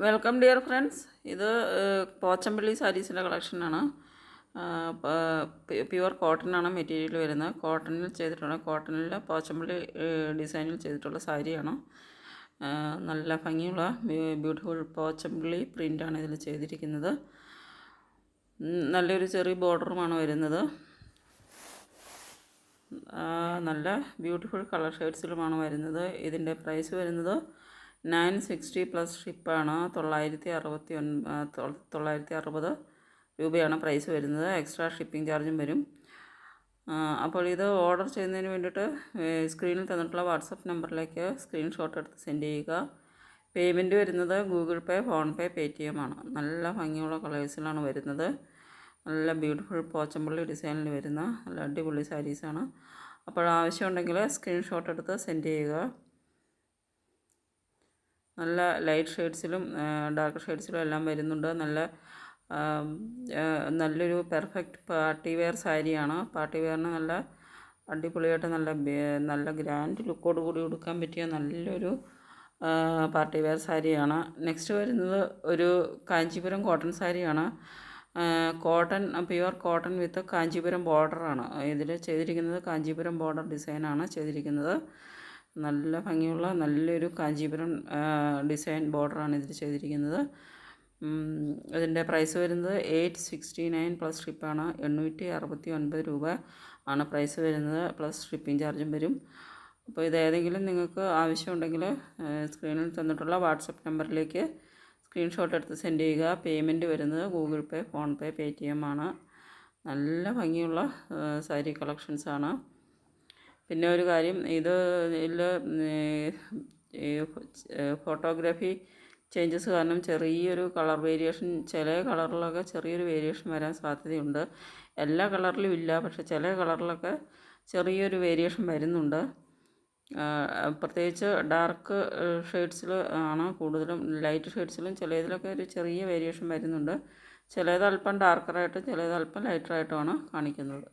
Welcome dear friends. ഇത് പോച്ചമ്പള്ളി സാരീസിൻ്റെ കളക്ഷനാണ്. Pure കോട്ടനാണ് material വരുന്നത്. കോട്ടണിൽ പോച്ചമ്പള്ളി ഡിസൈനിൽ ചെയ്തിട്ടുള്ള സാരിയാണ്. നല്ല ഭംഗിയുള്ള ബ്യൂട്ടിഫുൾ പോച്ചമ്പള്ളി പ്രിൻ്റാണ് ഇതിൽ ചെയ്തിരിക്കുന്നത്. നല്ലൊരു ചെറിയ ബോർഡറുമാണ് വരുന്നത്. നല്ല ബ്യൂട്ടിഫുൾ കളർ ഷെയ്ഡ്സിലുമാണ് വരുന്നത്. ഇതിൻ്റെ പ്രൈസ് വരുന്നത് 960 പ്ലസ് ഷിപ്പാണ്. 960 രൂപയാണ് പ്രൈസ് വരുന്നത്. എക്സ്ട്രാ ഷിപ്പിംഗ് ചാർജും വരും. അപ്പോൾ ഇത് ഓർഡർ ചെയ്യുന്നതിന് വേണ്ടിയിട്ട് സ്ക്രീനിൽ തന്നിട്ടുള്ള വാട്സപ്പ് നമ്പറിലേക്ക് സ്ക്രീൻഷോട്ട് എടുത്ത് സെൻഡ് ചെയ്യുക. പേയ്മെൻറ്റ് വരുന്നത് ഗൂഗിൾ പേ, ഫോൺ പേ, പേടിഎം ആണ്. നല്ല ഭംഗിയുള്ള കളേഴ്സിലാണ് വരുന്നത്. നല്ല ബ്യൂട്ടിഫുൾ പോച്ചമ്പള്ളി ഡിസൈനിൽ വരുന്ന നല്ല അടിപൊളി സാരീസാണ്. അപ്പോൾ ആവശ്യമുണ്ടെങ്കിൽ സ്ക്രീൻഷോട്ട് എടുത്ത് സെൻഡ് ചെയ്യുക. നല്ല ലൈറ്റ് ഷെയ്ഡ്സിലും ഡാർക്ക് ഷെയ്ഡ്സിലും എല്ലാം വരുന്നുണ്ട്. നല്ലൊരു പെർഫെക്റ്റ് പാർട്ടി വെയർ സാരിയാണ്. പാർട്ടി വെയറിന് നല്ല അടിപൊളിയായിട്ട് നല്ല ഗ്രാൻഡ് ലുക്കോട് കൂടി ഉടുക്കാൻ പറ്റിയ നല്ലൊരു പാർട്ടി വെയർ സാരിയാണ്. നെക്സ്റ്റ് വരുന്നത് ഒരു കാഞ്ചീപുരം കോട്ടൺ സാരിയാണ്. പ്യുവർ കോട്ടൺ വിത്ത് കാഞ്ചീപുരം ബോർഡറാണ് ഇതിൽ ചെയ്തിരിക്കുന്നത്. കാഞ്ചീപുരം ബോർഡർ ഡിസൈനാണ് ചെയ്തിരിക്കുന്നത്. നല്ല ഭംഗിയുള്ള നല്ലൊരു കാഞ്ചീപുരം ഡിസൈൻ ബോർഡറാണ് ഇതിൽ ചെയ്തിരിക്കുന്നത്. ഇതിൻ്റെ പ്രൈസ് വരുന്നത് 869 പ്ലസ് ഷിപ്പാണ്. 869 രൂപ ആണ് പ്രൈസ് വരുന്നത്. പ്ലസ് ഷിപ്പിംഗ് ചാർജും വരും. അപ്പോൾ ഇതേതെങ്കിലും നിങ്ങൾക്ക് ആവശ്യമുണ്ടെങ്കിൽ സ്ക്രീനിൽ തന്നിട്ടുള്ള വാട്സപ്പ് നമ്പറിലേക്ക് സ്ക്രീൻഷോട്ട് എടുത്ത് സെൻഡ് ചെയ്യുക. പേയ്മെൻറ്റ് വരുന്നത് ഗൂഗിൾ പേ, ഫോൺ പേ, പേടിഎം ആണ്. നല്ല ഭംഗിയുള്ള സാരി കളക്ഷൻസാണ്. പിന്നെ ഒരു കാര്യം, ഇതിൽ ഫോട്ടോഗ്രാഫി ചേഞ്ചസ് കാരണം ചെറിയൊരു കളർ വേരിയേഷൻ, ചില കളറിലൊക്കെ ചെറിയൊരു വേരിയേഷൻ വരാൻ സാധ്യതയുണ്ട്. എല്ലാ കളറിലും ഇല്ല, പക്ഷെ ചില കളറിലൊക്കെ ചെറിയൊരു വേരിയേഷൻ വരുന്നുണ്ട്. പ്രത്യേകിച്ച് ഡാർക്ക് ഷെയ്ഡ്സിൽ ആണ് കൂടുതലും. ലൈറ്റ് ഷെയ്ഡ്സിലും ചിലതിലൊക്കെ ഒരു ചെറിയ വേരിയേഷൻ വരുന്നുണ്ട്. ചിലത് അല്പം ഡാർക്കറായിട്ടും ചിലത് അല്പം ലൈറ്ററായിട്ടുമാണ് കാണിക്കുന്നത്.